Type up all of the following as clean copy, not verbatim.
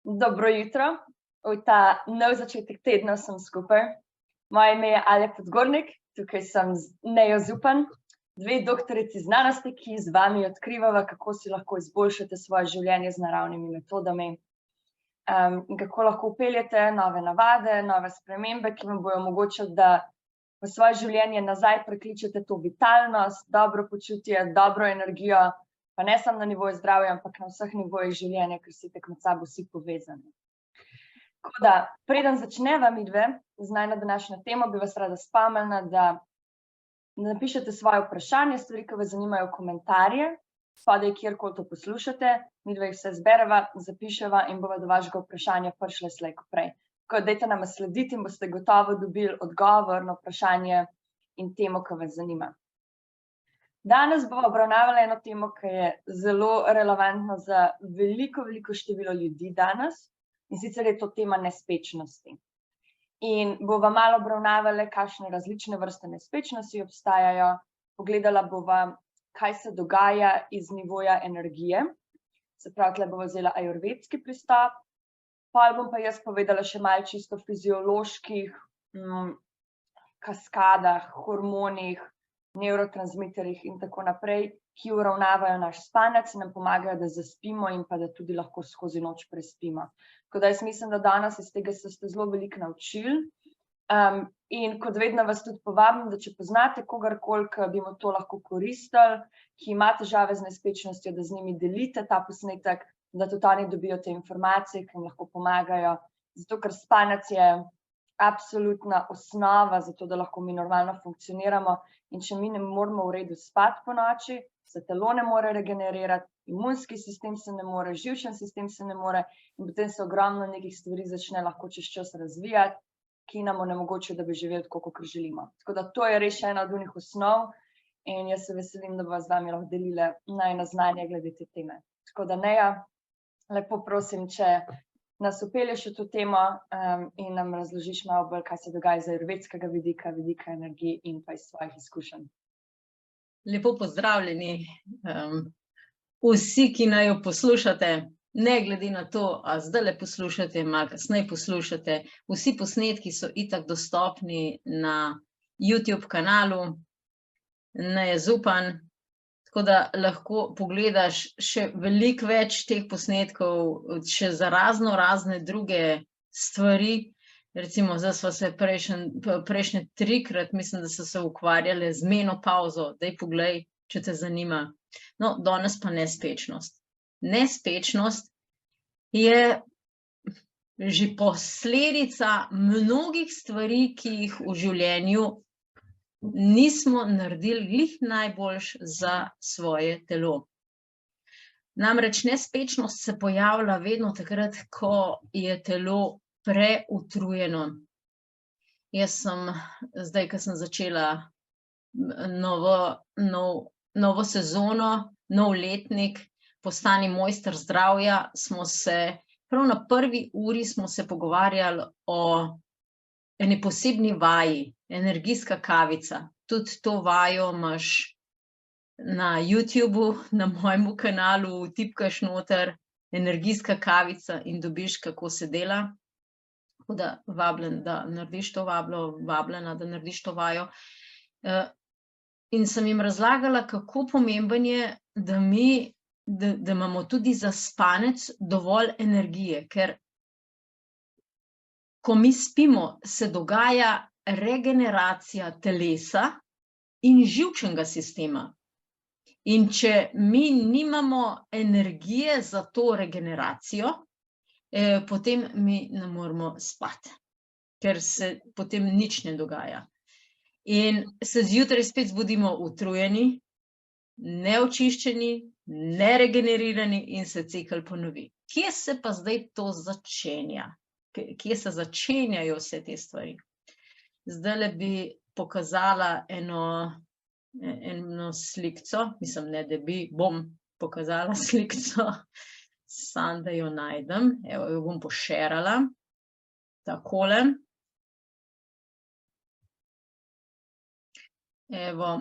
Dobro jutro, v ta nov začetek tedna sem skupaj. Moje ime je Alja Podgornik, tukaj sem z Nejo Zupan, dve doktorici znanosti, ki z vami odkrivava, kako si lahko izboljšate svoje življenje z naravnimi metodami. In kako lahko vpeljete nove navade, nove spremembe, ki vam bojo omogočili, da v svoje življenje nazaj prekličete to vitalnost, dobro počutje, dobro energijo, pa ne samo na nivoju zdravja, ampak na vseh nivojih življenja, ker si tako med sabo vsi povezani. Tako da, preden začneva midve z najino današnjo temo, bi vas rada spomnila, da napišete svoje vprašanje, stvari, ki vas zanimajo, v komentarje, spodaj, kjerkoli to poslušate, midve jih vse zbereva, zapiševa in bova do vašega vprašanja prišle slej ko prej. Tako dajte nama slediti in boste gotovo dobili odgovor na vprašanje in temo, ki vas zanima. Danes bomo obravnavali eno temo, ki je zelo relevantna za veliko število ljudi danes, in sicer je to tema nespečnosti. In bova malo obravnavali, kakšne različne vrste nespečnosti obstajajo, pogledala bova, kaj se dogaja iz nivoja energije, se pravi, tle bova vzela ajurvedski pristop, pol bom pa jaz povedala še malo čisto fizioloških kaskadah, hormonih, nevrotransmiterjih in tako naprej, ki uravnavajo naš spanec in nam pomagajo, da zaspimo in pa da tudi lahko skozi noč prespimo. Tako da jaz mislim, da danes iz tega se ste zelo veliko naučili. In kot vedno vas tudi povabim, da če poznate kogarkoli, ki bi mu to lahko koristili, ki ima težave z nespečnostjo, da z njimi delite ta posnetek, da tudi oni dobijo te informacije, ki jim lahko pomagajo. Zato, ker spanec je absolutna osnova za to, da lahko mi normalno funkcioniramo, in če mi ne moramo v redu spati po noči, se telo ne more regenerirati, imunski sistem se ne more, živčni sistem se ne more in potem se ogromno nekih stvari začne lahko čez čas razvijati, ki nam onemogočijo, da bi živeli tako, kakor želimo. Tako da to je res še ena od unih osnov in jaz se veselim, da bova z vami lahko delila najino znanje glede te teme. Tako da, Neja, lepo prosim, če nas vpelješ v to temo in nam razložiš malo bolj, kaj se dogaja z ajurvedskega vidika, vidika energije in pa iz svojih izkušenj. Lepo pozdravljeni vsi, ki naj jo poslušate, ne glede na to, a zdajle poslušate, malo kasneje poslušate. Vsi posnetki so itak dostopni na YouTube kanalu Neje Zupan, tako da lahko pogledaš še veliko več teh posnetkov, še za razne druge stvari. Recimo, zdaj sva se prejšnje 3-krat, mislim, da so se ukvarjali z menopavzo, daj poglej, če te zanima. No, danes pa nespečnost. Nespečnost je že posledica mnogih stvari, ki jih v življenju nismo naredili glih najboljš za svoje telo. Namreč nespečnost se pojavlja vedno takrat, ko je telo preutrujeno. Jaz sem zdaj, ko sem začela novo sezono, nov letnik, Postani mojster zdravja, smo se, prav na prvi uri smo se pogovarjali o eni posebni vaji, energijska kavica. Tudi to vajo imaš na YouTubu, na mojemu kanalu, vtipkaš noter energijska kavica in dobiš, kako se dela. Tako da vabljena, da narediš to vajo. In sem jim razlagala, kako pomemben je, da imamo tudi za spanec dovolj energije, ker ko mi spimo, se dogaja regeneracija telesa in živčnega sistema. In če mi nimamo energije za to regeneracijo, potem mi ne moremo spati, ker se potem nič ne dogaja. In se zjutraj spet zbudimo utrujeni, neočiščeni, neregenerirani in se cikel ponovi. Kje se pa zdaj to začenja? Kje se začenjajo vse te stvari? Zdajle bi pokazala eno slikco, mislim, ne da bom pokazala slikco, samo da jo najdem. Evo, jo bom pošerala. Takole. Evo,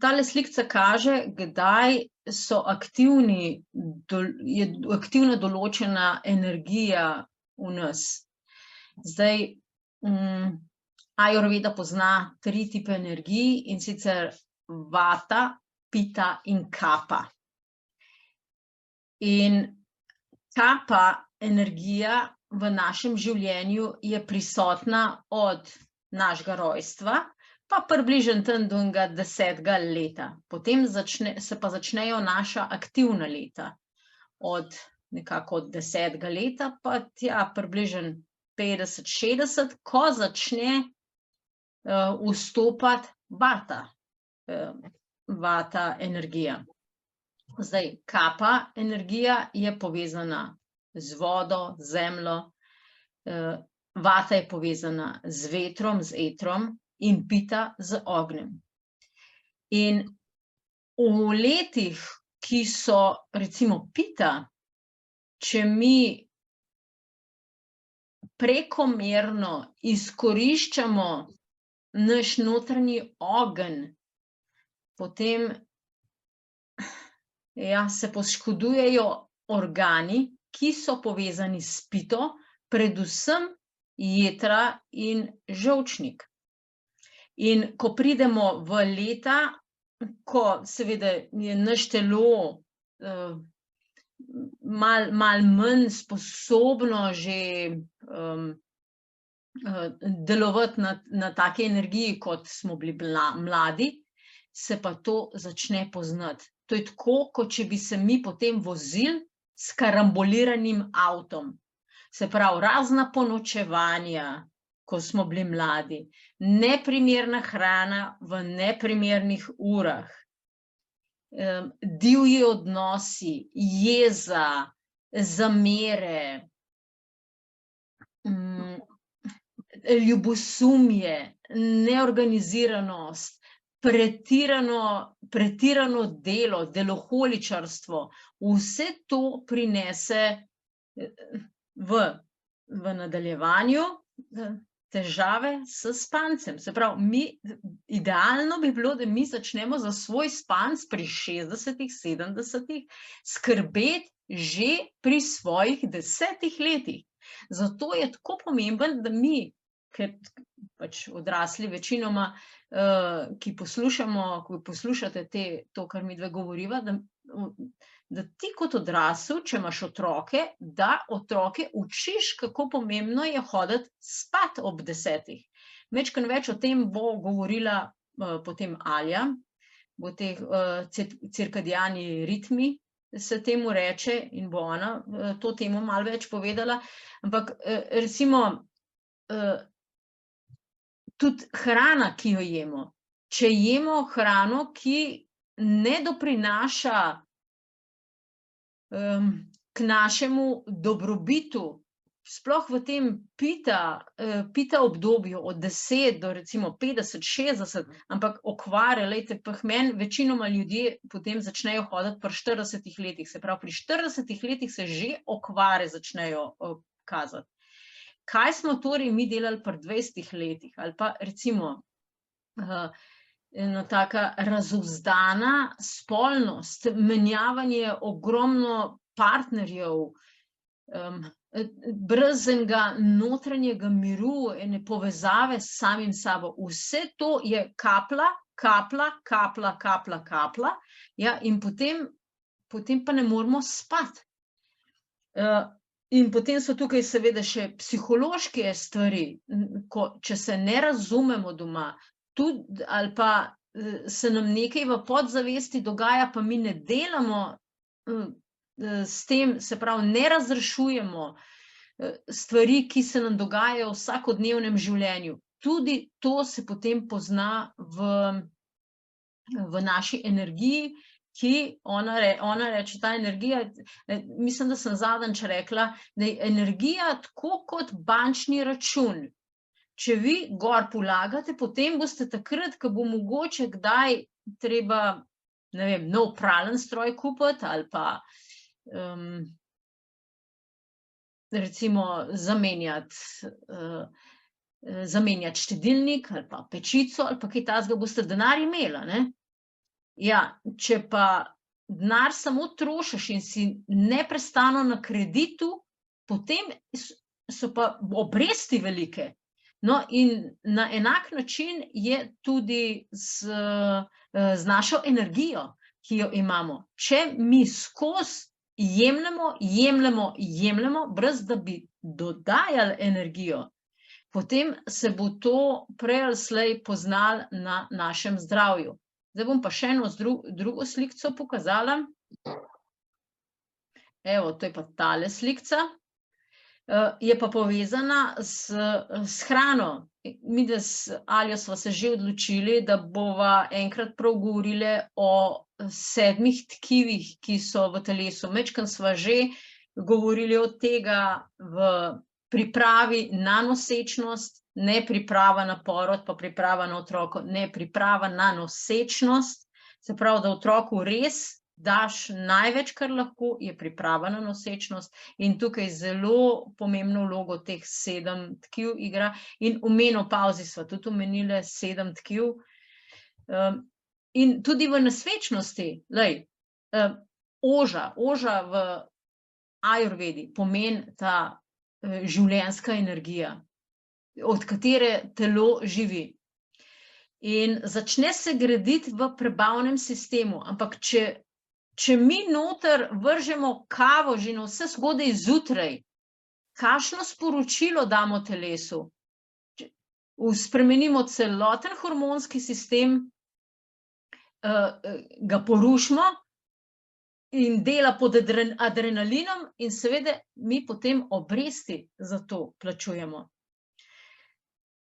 tale slikca kaže, kdaj so je aktivna določena energija v nas. Zdaj, Ajurveda pozna 3 tipe energij, in sicer vata, pita in kapa. In kapa energija v našem življenju je prisotna od našega rojstva, pa približno tam do 10. leta. Potem se pa začnejo naša aktivna leta. Nekako od 10. leta pa tja približno 50-60, ko začne vstopati vata energija. Zdaj, kapa energija je povezana z vodo, zemljo, vata je povezana z vetrom, z etrom, in pita z ognjem. In v letih, ki so recimo pita, če mi prekomerno izkoriščamo naš notranji ogenj, potem se poškodujejo organi, ki so povezani s pito, predvsem jetra in žolčnik. In ko pridemo v leta, ko seveda je naš telo malo manj sposobno že delovati na taki energiji, kot smo bili mladi, se pa to začne poznati. To je tako, kot če bi se mi potem vozili s karamboliranim avtom. Se pravi, razna ponočevanja, ko smo bili mladi, neprimerna hrana v neprimernih urah, divji odnosi, jeza, zamere, ljubosumje, neorganiziranost, pretirano delo, deloholičarstvo, vse to prinese v nadaljevanju težave s spancem. Se pravi, idealno bi bilo, da mi začnemo za svoj spanc pri 60-ih, 70-ih skrbeti že pri svojih 10 letih. Zato je tako pomemben, da mi, ker pač odrasli večinoma, ki poslušate to, kar midve govoriva, da ti kot odrasel, če imaš otroke, da otroke učiš, kako pomembno je hoditi spat ob 10. Majčkeno več o tem bo govorila potem Alja, bo teh cirkadiani ritmi, se temu reče, in bo ona to temo malo več povedala. Ampak recimo tudi hrana, ki jo jemo. Če jemo hrano, ki ne doprinaša k našemu dobrobitu, sploh v tem pita obdobju od 10 do recimo 50, 60, ampak okvare, lejte, meni večinoma ljudje potem začnejo hoditi pri 40 letih, se pravi, pri 40 letih se že okvare začnejo kazati. Kaj smo torej mi delali pri 20 letih, ali pa recimo ena taka razuzdana spolnost, menjavanje ogromno partnerjev, brez enega notranjega miru, ene povezave s samim sabo. Vse to je kapla, ja, in potem pa ne moremo spati. In potem so tukaj seveda še psihološke stvari, če se ne razumemo doma, tudi ali pa se nam nekaj v podzavesti dogaja, pa mi ne delamo s tem, se pravi, ne razrešujemo stvari, ki se nam dogajajo v vsakodnevnem življenju. Tudi to se potem pozna v naši energiji, ki ona reče, ta energija, mislim, da sem zadnjič rekla, da je energija tako kot bančni račun. Če vi gor polagate, potem boste takrat, ko bo mogoče kdaj treba, ne vem, nov pralni stroj kupiti ali pa recimo zamenjati štedilnik ali pa pečico ali pa kaj takega, boste denar imela, ne? Ja, če pa denar samo trošiš in si neprestano na kreditu, potem so pa obresti velike. No, in na enak način je tudi z našo energijo, ki jo imamo. Če mi skozi jemljemo, brez da bi dodajali energijo, potem se bo to prej ali slej poznalo na našem zdravju. Zdaj bom pa še eno drugo slikco pokazala. Evo, to je pa tale slikca. Je pa povezana s hrano. Midva z Aljo sva se že odločili, da bova enkrat prav govorili o 7 tkivih, ki so v telesu. Majčkeno sva že govorili od tega v pripravi na nosečnost, ne priprava na porod, pa priprava na otroko, ne priprava na nosečnost. Se pravi, da otroku res daš največ, kar lahko, je priprava na nosečnost, in tukaj zelo pomembno vlogo teh 7 tkiv igra. In v menopavzi sva tudi omenili 7 tkiv. In tudi v nosečnosti, oža v ajurvedi pomeni ta življenjska energija, od katere telo živi. In začne se graditi v prebavnem sistemu, ampak če mi noter vržemo kavo že na vse zgodaj zjutraj, kakšno sporočilo damo telesu? Spremenimo celoten hormonski sistem, ga porušimo in dela pod adrenalinom in seveda mi potem obresti za to plačujemo.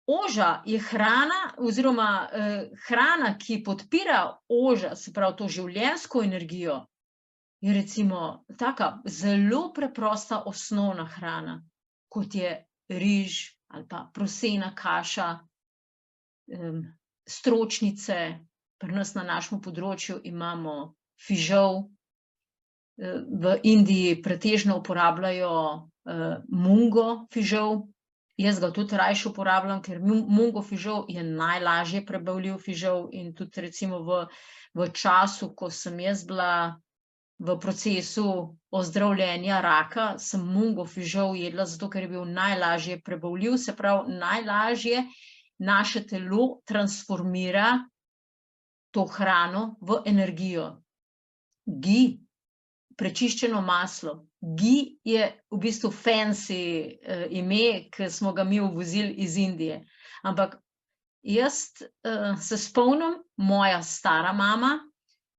Oža je hrana oziroma hrana, ki podpira oža, se pravi to življenjsko energijo, je recimo taka zelo preprosta osnovna hrana, kot je riž ali pa prosena kaša, stročnice, pri nas na našem področju imamo fižol, v Indiji pretežno uporabljajo mungo fižol. Jaz ga tudi rajši uporabljam, ker mungo fižol je najlažje prebavljiv fižol in tudi recimo v času, ko sem jaz bila v procesu ozdravljenja raka, sem mungo fižol jedla, zato ker je bil najlažje prebavljiv, se pravi, najlažje naše telo transformira to hrano v energijo. Ghee, prečiščeno maslo. Ghee je v bistvu fancy ime, ki smo ga mi uvozili iz Indije. Ampak jaz se spomnim, moja stara mama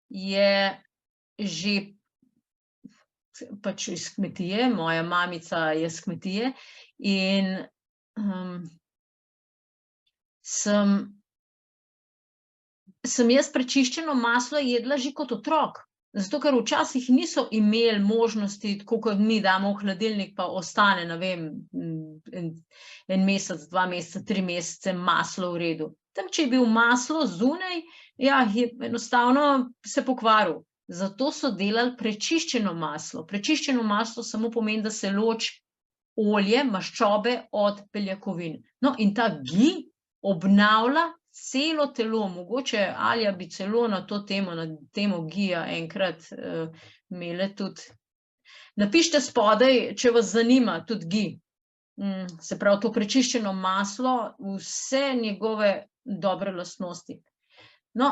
je že pač iz kmetije, moja mamica je s kmetije in sem jaz prečiščeno maslo jedla že kot otrok. Zato, ker včasih niso imeli možnosti, tako kot mi damo v hladilnik, pa ostane, ne vem, en mesec, 2 meseca, 3 mesece maslo v redu. Tam, če je bil maslo zunaj, ja, je enostavno se pokvaril. Zato so delali prečiščeno maslo. Prečiščeno maslo samo pomeni, da se loči olje, maščobe od beljakovin. No, in ta ghee obnavlja celo telo. Mogoče Alja bi celo na to temo, na temo ghee-ja enkrat imele tudi. Napišite spodaj, če vas zanima tudi ghee. Se pravi, to prečiščeno maslo, vse njegove dobre lastnosti. No,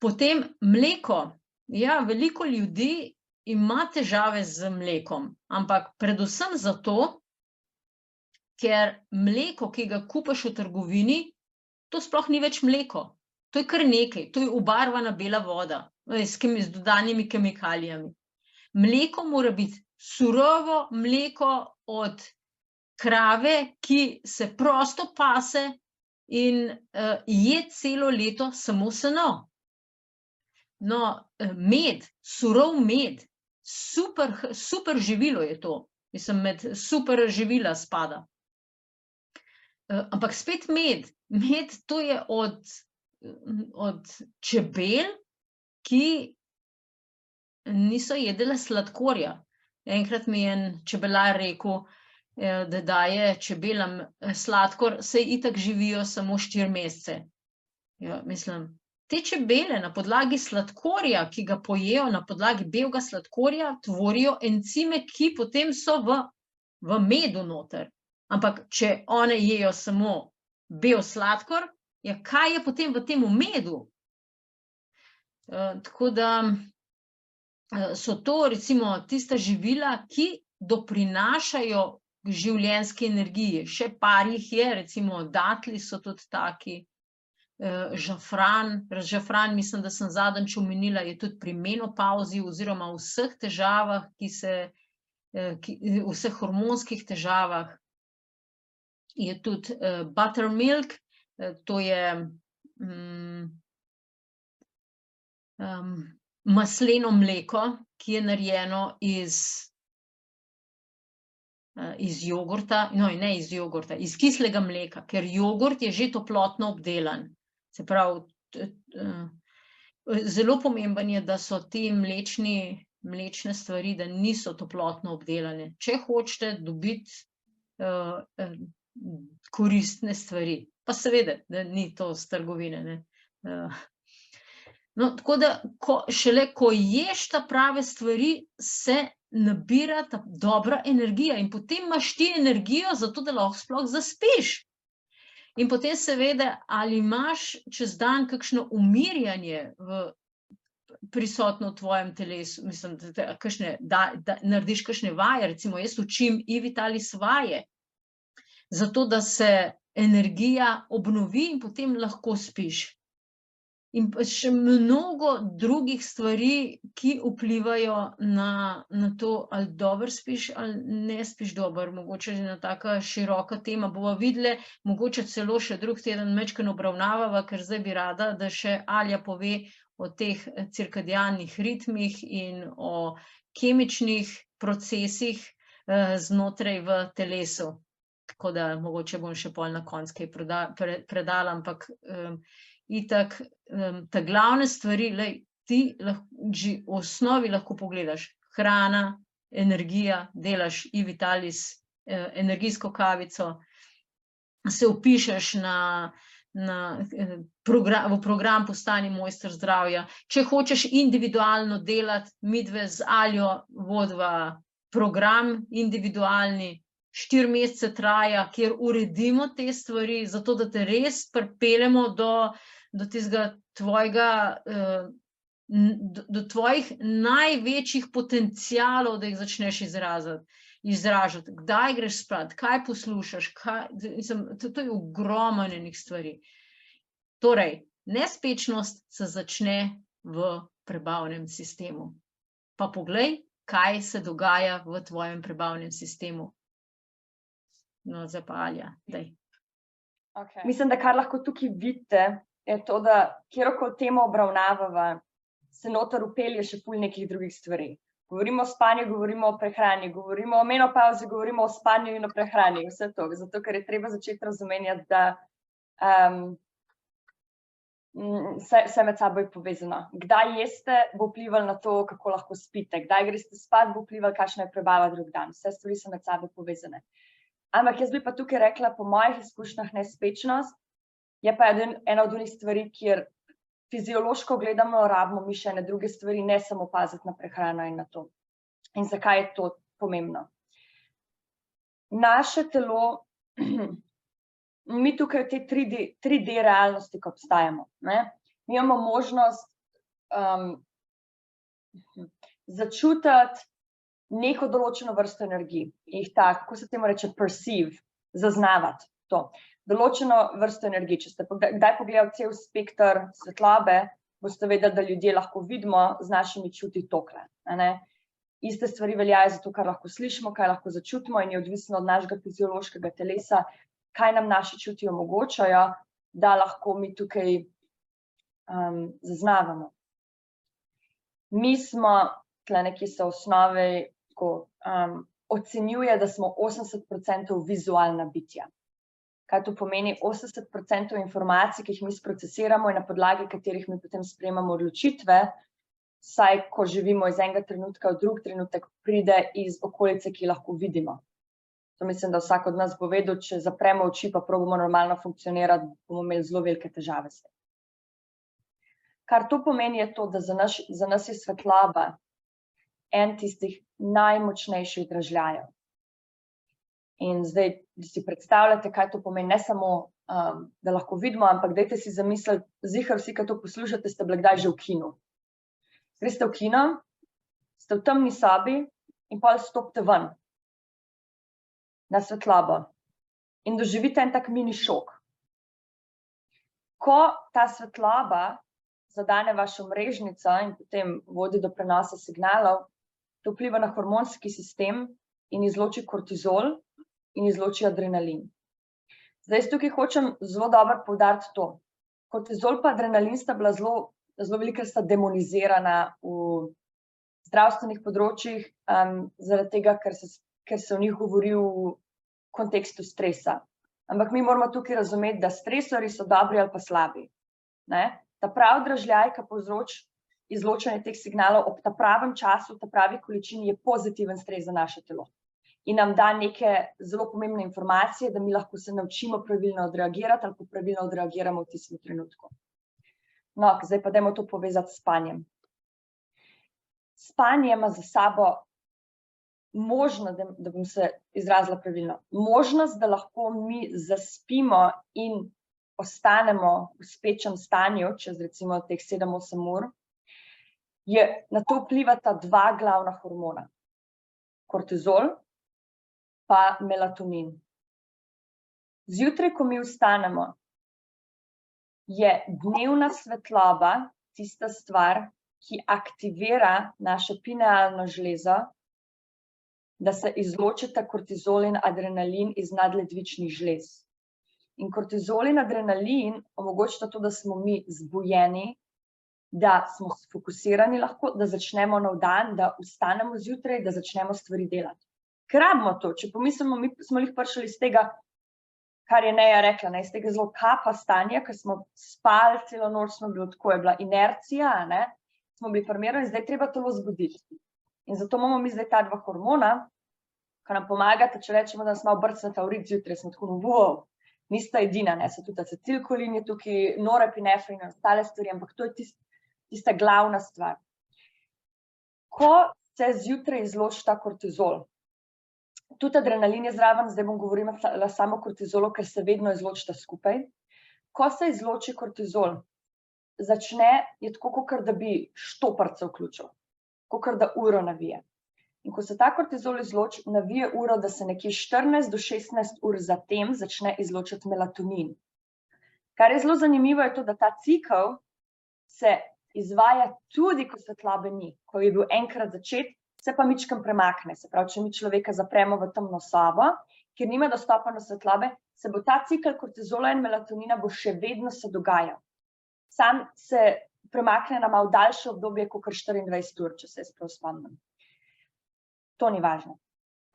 potem mleko. Ja, veliko ljudi ima težave z mlekom, ampak predvsem zato, ker mleko, ki ga kupiš v trgovini, to sploh ni več mleko. To je kar nekaj, to je obarvana bela voda s dodanimi kemikalijami. Mleko mora biti surovo mleko od krave, ki se prosto pase in je celo leto samo seno. No, med, surov med, super živilo je to. Mislim, med super živila spada. Ampak spet med, to je od čebel, ki niso jedele sladkorja. Enkrat mi je en čebelar rekel, da daje čebelam sladkor, saj itak živijo samo 4 mesece. Ja, mislim, te čebele na podlagi sladkorja, ki ga pojejo na podlagi belega sladkorja, tvorijo encime, ki potem so v medu noter. Ampak, če one jejo samo bel sladkor, ja, kaj je potem v tem medu? Tako da so to recimo tista živila, ki doprinašajo življenjski energiji. Še par jih je, recimo datli so tudi taki, žafran, mislim, da sem zadnjič omenila, je tudi pri menopavzi oziroma vseh težavah, vseh hormonskih težavah. Je tudi buttermilk, to je masleno mleko, ki je narejeno iz jogurta, no, ne iz jogurta, iz kislega mleka, ker jogurt je že toplotno obdelan. Se pravi, zelo pomemben je, da so te mlečne stvari, da niso toplotno obdelane. Če hočete dobiti koristne stvari, pa seveda, da ni to z trgovine, ne. No, tako da, šele ko ješ ta prave stvari, se nabira ta dobra energija in potem imaš ti energijo za to, da lahko sploh zaspiš. In potem seveda, ali imaš čez dan kakšno umirjanje prisotno v tvojem telesu, mislim, da narediš kakšne vaje, recimo jaz učim e-vitalis vaje, zato da se energija obnovi in potem lahko spiš. In pa še mnogo drugih stvari, ki vplivajo na to, ali dobro spiš ali ne spiš dobro. Mogoče ena taka široka tema bova videli, mogoče celo še drug teden majčkeno obravnavava, ker zdaj bi rada, da še Alja pove o teh cirkadianih ritmih in o kemičnih procesih znotraj v telesu. Tako da mogoče bom še pol na koncu kaj predala, ampak itak, ta glavne stvari, ti že v osnovi lahko pogledaš, hrana, energija, delaš e-vitalis, energijsko kavico, se vpišeš v program Postani mojster zdravja. Če hočeš individualno delati, midve z Aljo vodiva program individualni, 4 mesece traja, kjer uredimo te stvari, zato da te res pripeljemo do tistega tvojega, do tvojih največjih potencialov, da jih začneš izražati. Kdaj greš spat, kaj poslušaš, to je ogromno enih stvari. Torej, nespečnost se začne v prebavnem sistemu. Pa poglej, kaj se dogaja v tvojem prebavnem sistemu. No, zdaj pa Alja, daj. Mislim, da kar lahko tukaj vidite, je to, da kjerokoli temo obravnavava, se noter vpelje še ful nekih drugih stvari. Govorimo o spanju, govorimo o prehrani, govorimo o menopavzi, govorimo o spanju in o prehrani, vse to, zato ker je treba začeti razumenjati, da vse med seboj povezano. Kdaj jeste, bo vplivalo na to, kako lahko spite, kdaj greste spat, bo vplivalo, kakšna je prebava drug dan. Vse stvari so med seboj povezane. Ampak jaz bi pa tukaj rekla, po mojih izkušnjah, nespečnost je pa ena od onih stvari, kjer fiziološko gledamo, rabimo mi še ene druge stvari, ne samo paziti na prehrano in na to. In zakaj je to pomembno? Naše telo, mi tukaj v tej 3D realnosti, ko obstajamo, mi imamo možnost začutiti neko določeno vrsto energij, jih tako, kako se temu reče, perceive, zaznavati to. Določeno vrsto energij, če ste kdaj pogledali cel spekter svetlobe, boste vedeli, da ljudje lahko vidimo z našimi čuti tokle. Iste stvari veljajo za to, kar lahko slišimo, kaj lahko začutimo in je odvisno od našega fiziološkega telesa, kaj nam naši čuti omogočajo, da lahko mi tukaj zaznavamo. Mi smo, tle nekje so osnove, ocenjuje, da smo 80% vizualna bitja. Kaj to pomeni? 80% informacij, ki jih mi sprocesiramo in na podlagi katerih mi potem sprejemamo odločitve, saj ko živimo iz enega trenutka v drug trenutek, pride iz okolice, ki lahko vidimo. To mislim, da vsak od nas bo vedel, če zapremo oči pa probamo normalno funkcionirati, bomo imeli zelo velike težave s tem. Kar to pomeni je to, da za nas je svetloba en tistih najmočnejših dražljajev. In zdaj, da si predstavljate, kaj to pomeni, ne samo, da lahko vidimo, ampak dajte si zamisliti, ziher vsi, ki to poslušate, ste bili kdaj že v kinu. Greste v kino, ste v temni sobi in pol stopite ven na svetlobo in doživite en tak mini šok. Ko ta svetloba zadane vašo mrežnico in potem vodi do prenosa signalov, to vpliva na hormonski sistem in izloči kortizol in izloči adrenalin. Zdaj, tukaj hočem zelo dobro poudariti to. Kortizol pa adrenalin sta bila zelo velikokrat sta demonizirana v zdravstvenih področjih, zaradi tega, ker se o njih govori v kontekstu stresa. Ampak mi moramo tukaj razumeti, da stresorji so dobri ali pa slabi. Ta pravi dražljaj, ki povzroči izločanje teh signalov ob ta pravem času, ta pravi količini, je pozitiven stres za naše telo. In nam da neke zelo pomembne informacije, da mi lahko se naučimo pravilno odreagirati ali pa pravilno odreagiramo v tistem trenutku. No, zdaj pa dajmo to povezati s spanjem. Spanje ima za sabo možnost, da bom se izrazila pravilno, možnost, da lahko mi zaspimo in ostanemo v spečem stanju, čez recimo teh 7-8 ur, na to vplivata dva glavna hormona. Kortizol pa melatonin. Zjutraj, ko mi vstanemo, je dnevna svetloba tista stvar, ki aktivira našo pinealno žlezo, da se izločita kortizol in adrenalin iz nadledvičnih žlez. In kortizol in adrenalin omogočita to, da smo mi zbujeni, da smo sfokusirani lahko, da začnemo nov dan, da vstanemo zjutraj, da začnemo stvari delati. Ker rabimo to, če pomislimo, mi smo jih prišli iz tega, kar je Neja rekla, iz tega zelo kapa stanja, ker smo spali celo noč, smo bili, tako je bila inercija, smo bili formirani, zdaj treba telo zbuditi. In zato imamo mi zdaj ta dva hormona, ki nam pomagata, če rečemo, da smo obrcneta v rit zjutraj, smo tako, wow, nista edina, se tudi acetilkolin je tukaj, norepinefrin in ostale stvari, ampak to je tista glavna stvar. Ko se zjutraj izloči ta kortizol, tudi adrenalin je zraven, zdaj bom govorila samo o kortizolu, ker se vedno izločita skupaj. Ko se izloči kortizol, je tako, kakor da bi štoparce vključil, kakor da uro navije. In ko se ta kortizol izloči, navije uro, da se nekje 14 do 16 ur zatem začne izločiti melatonin. Kar je zelo zanimivo, je to, da ta cikel se izvaja tudi, ko svetlobe ni. Ko je bil enkrat začet, se pa mičkam premakne. Se pravi, če mi človeka zapremo v temno sobo, kjer nima dostopa do svetlobe, se bo ta cikel kortizola in melatonina bo še vedno se dogajal. Sam se premakne na malo daljše obdobje, kakor 24 ur, če se jaz prav spomnim. To ni važno.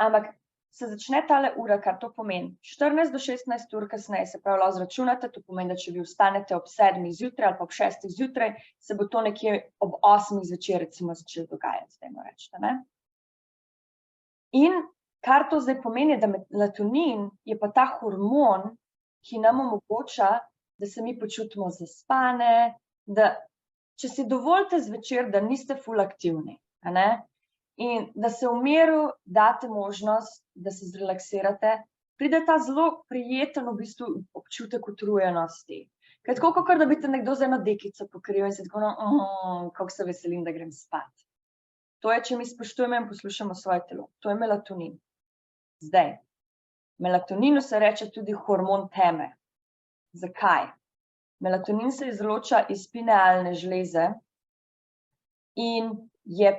Ampak se začne tale ura, kar to pomeni. 14 do 16 ur kasneje, se pravi, lahko zračunate, to pomeni, da če vi vstanete ob 7 zjutraj ali pa ob 6 zjutraj, se bo to nekje ob 8 zvečer recimo začelo dogajati, dajmo reči, ne? In kar to zdaj pomeni, da melatonin je pa ta hormon, ki nam omogoča, da se mi počutimo zaspane, da če si dovolite zvečer, da niste ful aktivni, ne? In da se v miru date možnost, da se zrelaksirate, pride ta zelo prijeten v bistvu občutek utrujenosti. Ker tako, kakor da bi te nekdo z eno dekico pokril in se tako, kako se veselim, da grem spat. To je, če mi spoštujemo in poslušamo svoje telo. To je melatonin. Zdaj, melatoninu se reče tudi hormon teme. Zakaj? Melatonin se izloča iz pinealne žleze in je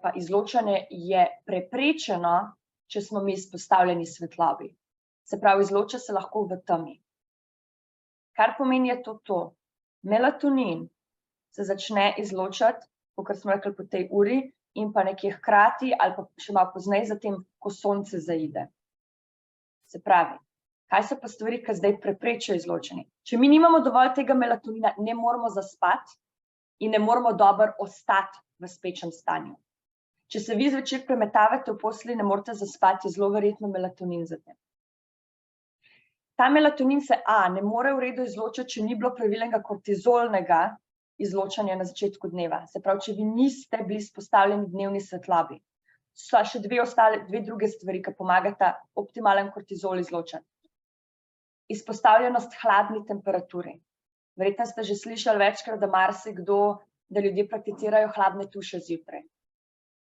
pa izločanje je preprečeno, če smo mi izpostavljeni svetlobi. Se pravi, izloča se lahko v temi. Kar pomeni je to. Melatonin se začne izločati, kakor smo rekli, po tej uri in pa nekje hkrati ali pa še malo pozneje zatem, ko sonce zaide. Se pravi, kaj so pa stvari, ki zdaj preprečijo izločanje? Če mi nimamo dovolj tega melatonina, ne moramo zaspati in ne moramo dobro ostati v spečem stanju. Če se vi zvečer premetavate v postelji, ne morete zaspati, je zelo verjetno melatonin za tem. Ta melatonin se ne more v redu izločiti, če ni bilo pravilnega kortizolnega izločanja na začetku dneva. Se pravi, če vi niste bili izpostavljeni dnevni svetlobi. So še dve druge stvari, ki pomagata optimalen kortizol izločiti. Izpostavljenost hladni temperaturi. Verjetno ste že slišali večkrat, da ljudje prakticirajo hladne tuše zjutraj.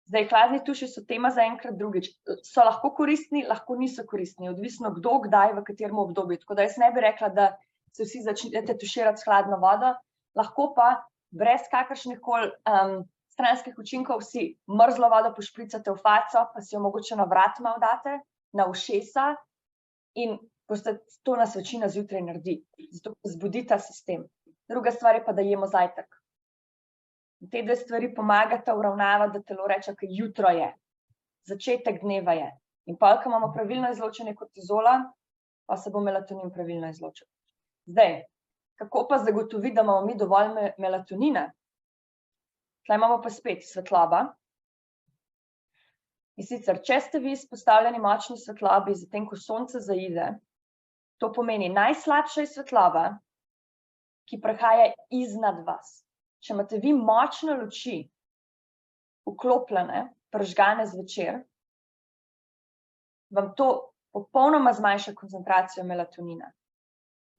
Zdaj, hladni tuši so tema za enkrat drugič. So lahko koristni, lahko niso koristni, odvisno kdo, kdaj, v katerem obdobju. Tako da jaz ne bi rekla, da se vsi začnete tuširati s hladno vodo, lahko pa brez kakršnihkoli stranskih učinkov si mrzlo vodo pošpricate v faco, pa si jo mogoče na vrat malo date, na ušesa in to nas večina zjutraj naredi. Zato zbudi ta sistem. Druga stvar je pa, da jemo zajtrk. Te dve stvari pomagata uravnavati, da telo reče, da jutro je, začetek dneva je. In pa, ko imamo pravilno izločenje kortizola, pa se bo melatonin pravilno izločil. Zdaj, kako pa zagotoviti, da imamo mi dovolj melatonina? Tukaj imamo pa spet svetloba. In sicer, če ste vi izpostavljeni močni svetlobi, zatem, ko sonce zaide, to pomeni najslabša je svetloba, ki prihaja iznad vas. Če imate vi močne luči vklopljene, prižgane zvečer, vam to popolnoma zmanjša koncentracijo melatonina.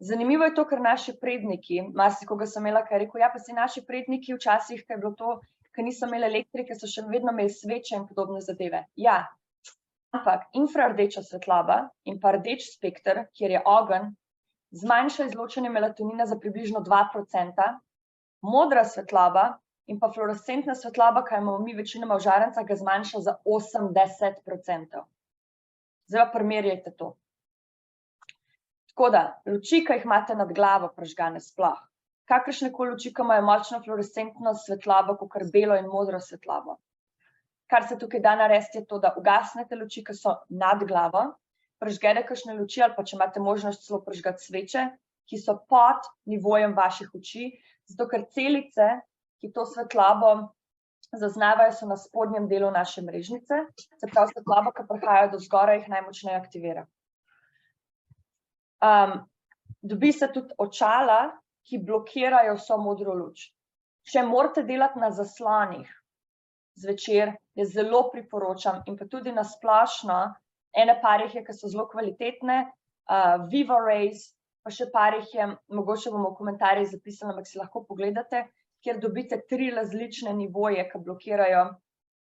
Zanimivo je to, ker naši predniki, marsikoga sem imela, ki je rekel, ja, pa si naši predniki včasih, ko je bilo to, ker niso imeli elektrike, so še vedno imeli sveče in podobne zadeve. Ja, ampak infrardeča svetloba in pa rdeč spekter, kjer je ogenj, zmanjša izločanje melatonina za približno 2%, modra svetloba in pa fluorescentna svetloba, kaj imamo mi večinoma v žarencah, ga zmanjša za 80%. Zdaj pa primerjajte to. Tako da, luči, ki jih imate nad glavo prižgane sploh, kakršnekoli luči, ki imajo močno fluorescentno svetlobo, kakor belo in modro svetlobo. Kar se tukaj da narediti je to, da ugasnete luči, ki so nad glavo, prižgete kakšne luči ali pa če imate možnost celo prižgati sveče, ki so pod nivojem vaših oči, zato ker celice, ki to svetlobo zaznavajo, so na spodnjem delu naše mrežnice, se pravi svetloba, ki prihaja do zgoraj, jih najmočneje aktivira. Dobi se tudi očala, ki blokirajo vso modro luč. Če morate delati na zaslonih zvečer, je zelo priporočam in pa tudi na splošno, ene par jih je, ki so zelo kvalitetne, Viva Rays, pa še par jih je, mogoče bomo v komentarjih zapisali, ampak si lahko pogledate, kjer dobite 3 različne nivoje, ki blokirajo.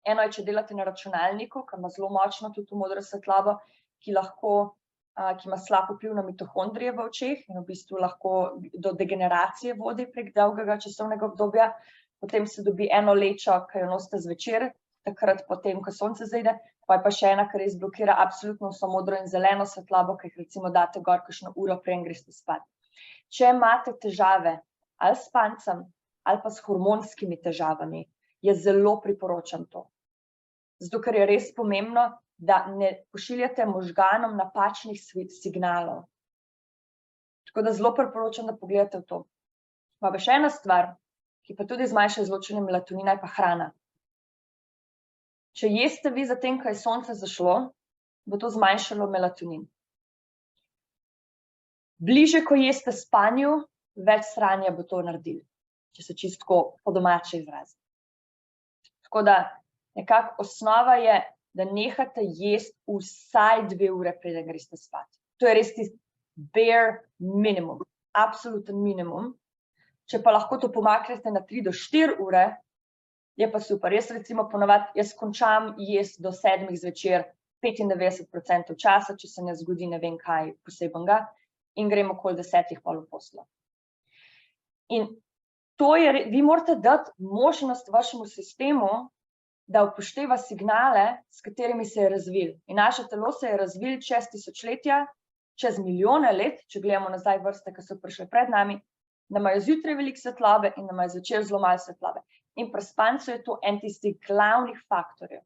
Eno je, če delate na računalniku, ki ima zelo močno tudi modro svetlobo, ki ima slab vpliv na mitohondrije v očeh in v bistvu lahko do degeneracije vodi prek dolgega časovnega obdobja. Potem se dobi eno lečo, ki jo nosite zvečer, takrat potem, ko sonce zaide, pa je pa še ena, ki res blokira absolutno vso modro in zeleno svetlobo, ki jih recimo date gor kakšno uro, preden greste spat. Če imate težave ali s spancem ali pa s hormonskimi težavami, je zelo priporočam to. Zato, ker je res pomembno, da ne pošiljate možganom napačnih signalov. Tako da zelo priporočam, da pogledate v to. Pa še ena stvar, ki pa tudi zmanjša izločanje melatonina, je pa hrana. Če jeste vi zatem, ko je sonce zašlo, bo to zmanjšalo melatonin. Bliže, ko jeste spanju, več sranja bo to naredili, če se čisto po domače izrazi. Tako da nekako osnova je, da nehate jesti vsaj 2 ure, preden greste spat. To je res tisti bare minimum, absoluten minimum. Če pa lahko to pomaknete na 3 do 4 ure, je pa super. Jaz recimo ponovadi, jaz končam jesti do 7 zvečer 95% časa, če se ne zgodi ne vem kaj posebenega, in grem okoli 10 pol v poslo. In to je, vi morate dati možnost vašemu sistemu, da upošteva signale, s katerimi se je razvil. In naše telo se je razvil čez tisočletja, čez milijone let, če gledamo nazaj vrste, ki so prišle pred nami, da imajo zjutraj veliko svetlobe in da imajo zvečer zelo malo svetlobe. In pri spancu je to en tistih glavnih faktorjev.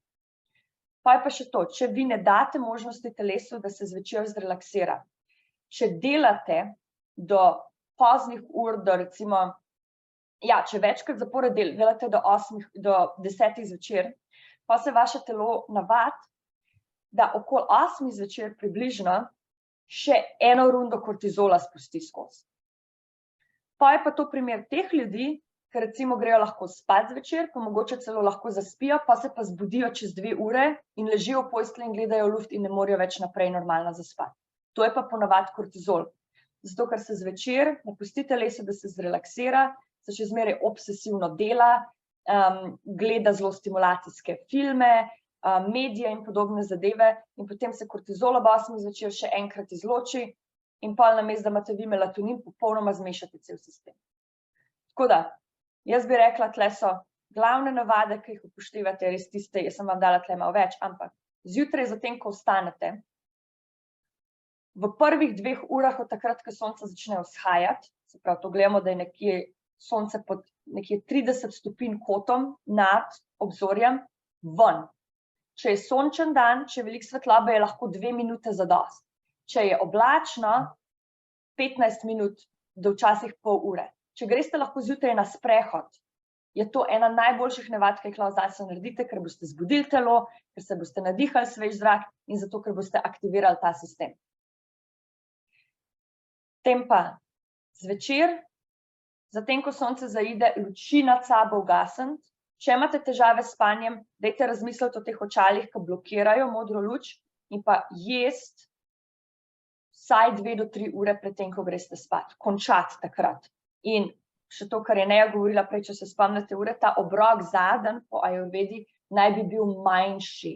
Pa je pa še to, če vi ne date možnosti telesu, da se zvečer zrelaksira. Če delate do poznih ur, do recimo, ja, če večkrat zapored delate do 10 zvečer, pa se vaše telo navadi, da okoli 8 zvečer približno še eno rundo kortizola spusti skozi. Pa je pa to primer teh ljudi, ki recimo grejo lahko spat zvečer, pa mogoče celo lahko zaspijo, pa se pa zbudijo čez 2 ure in ležijo v postelji in gledajo luft in ne morejo več naprej normalno zaspati. To je pa ponavadi kortizol. Zato, ker se zvečer ne pusti telesu, da se zrelaksira, se še zmeraj obsesivno dela, gleda zelo stimulacijske filme, medije in podobne zadeve in potem se kortizol ob 8 zvečer še enkrat izloči in pol namesto, da imate vi melatonin, popolnoma zmešate cel sistem. Tako da, jaz bi rekla, tle so glavne navade, ki jih upoštevate, res tiste, jaz sem vam dala tle malo več, ampak zjutraj zatem, ko vstanete, v prvih 2 urah od takrat, ko sonce začne vzhajati, se pravi, to gledamo, da je nekje sonce pod nekje 30 stopinj kotom nad obzorjem, ven. Če je sončen dan, če je veliko svetlobe, je lahko 2 minute zadosti. Če je oblačno, 15 minut do včasih pol ure. Če greste lahko zjutraj na sprehod, je to ena najboljših navad, ki jih lahko zase naredite, ker boste zbudili telo, ker se boste nadihali svež zrak in zato, ker boste aktivirali ta sistem. Tem pa zvečer, zatem, ko sonce zaide, luči nad sabo ugasniti. Če imate težave s spanjem, dajte razmisliti o teh očalih, ki blokirajo modro luč in pa jesti vsaj 2 do 3 ure pred tem, ko greste spat. Končati takrat. In še to, kar je Neja govorila prej, če se spomnite ure, ta obrok zadenj po ajurvedi naj bi bil manjši.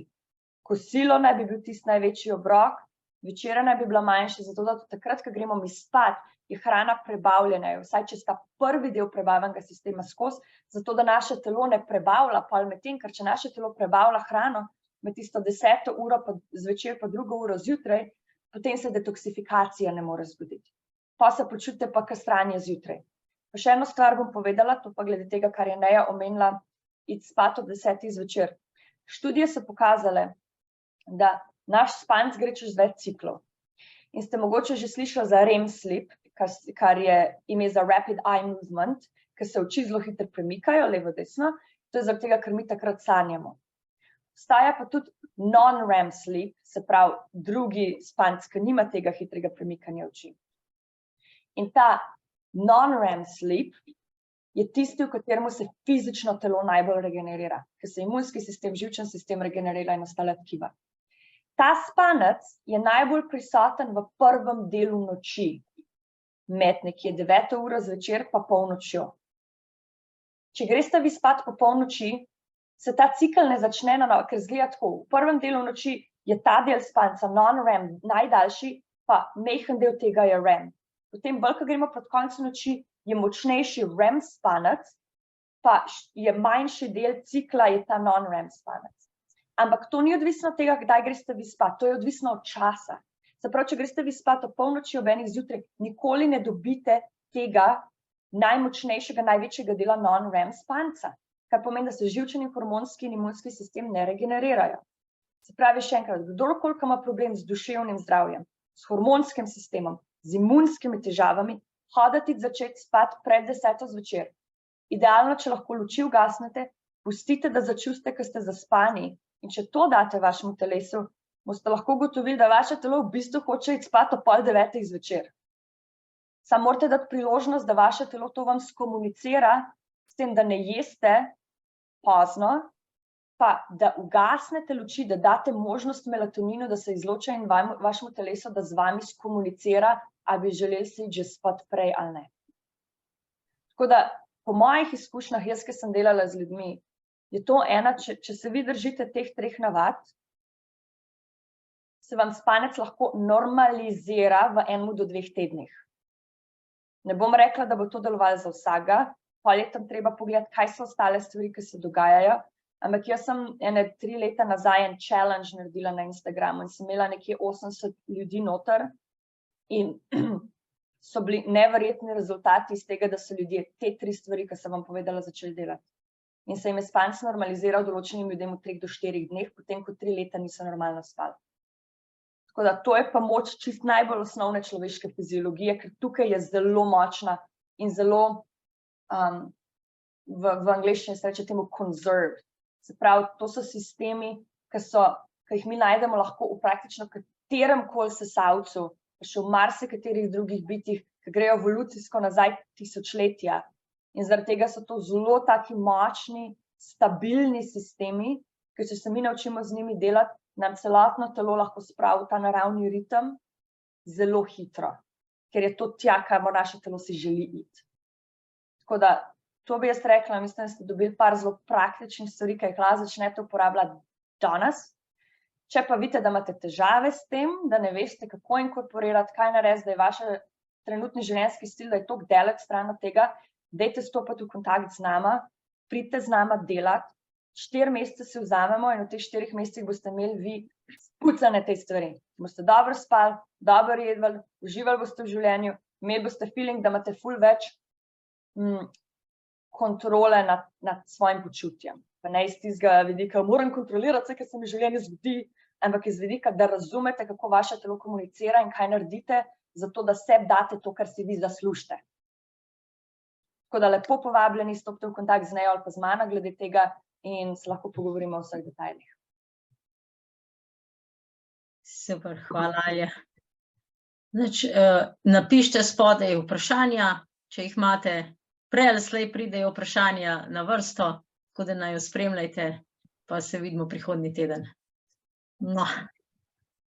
Kosilo naj bi bil tisti največji obrok, večera naj bi bila manjša, zato da takrat, ko gremo mi spat, je hrana prebavljena, vsaj čez ta prvi del prebavnega sistema skozi, zato da naše telo ne prebavlja pol med tem, ker če naše telo prebavlja hrano med tisto 10. uro pa zvečer pa 2. uro zjutraj, potem se detoksifikacija ne more zgoditi. Pa se počutite pa kastranje zjutraj. Pa še eno stvar bom povedala, to pa glede tega, kar je Neja omenila, iti spat ob 10. zvečer. Študije so pokazale, da naš spanec gre čez več ciklov. In ste mogoče že slišali za REM sleep, kar je ime za rapid eye movement, ker se oči zelo hitro premikajo, levo, desno, to je zaradi tega, ker mi takrat sanjamo. Obstaja pa tudi non-REM sleep, se pravi drugi spanec, ki nima tega hitrega premikanja oči. In ta non-REM sleep je tisti, v katerem se fizično telo najbolj regenerira, ker se imunski sistem, živčni sistem regenerira in ostale tkiva. Ta spanec je najbolj prisoten v prvem delu noči, med nekje 9. uro zvečer pa polnočjo. Če greste vi spat po polnoči, se ta cikel ne začne na novo, ker izgleda tako. V prvem delu noči je ta del spanca non-REM najdaljši, pa majhen del tega je REM. Potem bolj, ko gremo proti koncu noči, je močnejši REM spanec, pa je manjši del cikla je ta non-REM spanec. Ampak to ni odvisno od tega, kdaj greste vi spat, to je odvisno od časa. Se pravi, če greste vi spat o polnoči, ob enih zjutraj, nikoli ne dobite tega najmočnejšega, največjega dela non-REM spanca, kar pomeni, da se živčni, hormonski in imunski sistem ne regenerirajo. Se pravi, še enkrat, kdorkoli ima problem z duševnim zdravjem, s hormonskim sistemom, z imunskimi težavami, hoditi začeti spat pred 10. zvečer. Idealno, če lahko luči ugasnete, pustite, da začuste, ko ste zaspani. In če to date vašemu telesu, boste lahko ugotovili, da vaše telo v bistvu hoče iti spat ob 8:30 zvečer. Samo morate dati priložnost, da vaše telo to vam skomunicira, s tem, da ne jeste pozno, pa da ugasnete luči, da date možnost melatoninu, da se izloča in vašemu telesu, da z vami skomunicira, ali bi želeli se iti že spat prej ali ne. Tako da, po mojih izkušnjah, jaz, ki sem delala z ljudmi, je to ena, če se vi držite teh 3 navad, se vam spanec lahko normalizira v 1 do 2 tednih. Ne bom rekla, da bo to delovalo za vsega, pol je tam treba pogledati, kaj so ostale stvari, ki se dogajajo, ampak jaz sem 3 leta nazaj en challenge naredila na Instagramu in sem imela nekje 80 ljudi noter in so bili neverjetni rezultati iz tega, da so ljudje te 3 stvari, ki sem vam povedala, začeli delati. In se jim je spanec normaliziral določenim ljudem v 3 do 4 dneh, potem ko 3 leta niso normalno spali. Tako da to je pa moč čist najbolj osnovne človeške fiziologije, ker tukaj je zelo močna in zelo, v angleščini se reče temu conserved. Se pravi, to so sistemi, ki jih mi najdemo lahko v praktično katerem koli sesalcu pa še v marsikaterih drugih bitjih, ki grejo evolucijsko nazaj tisočletja. In zaradi tega so to zelo taki močni, stabilni sistemi, ki če se mi naučimo z njimi delati, nam celotno telo lahko spravi ta naravni ritem zelo hitro, ker je to tja, kamor naše telo si želi iti. Tako da, to bi jaz rekla, mislim, da ste dobili par zelo praktičnih stvari, ki jih lahko začnete uporabljati danes. Če pa vidite, da imate težave s tem, da ne veste, kako inkorporirati, kaj narediti, da je vaš trenutni življenjski stil, da je toliko daleč stran od tega, dajte stopiti v kontakt z nama, pridite z nama delati, 4 mesece si vzamemo in v teh 4 mesecih boste imeli vi spucane te stvari. Boste dobro spali, dobro jedli, uživali boste v življenju, imeli boste feeling, da imate ful več kontrole nad svojim počutjem. Pa ne iz tistega vidika, moram kontrolirati vse, kar se mi v življenju zgodi, ampak iz vidika, da razumete, kako vaše telo komunicira in kaj naredite, zato da sebi date to, kar si vi zaslužite. Tako da lepo povabljeni, stopite v kontakt z Nejo ali pa z mano glede tega in se lahko pogovorimo o vseh detajlih. Super, hvala, Alja. Napišite spodaj vprašanja, če jih imate. Prej ali slej pridejo vprašanja na vrsto, tako da naj jo spremljajte, pa se vidimo prihodnji teden. No.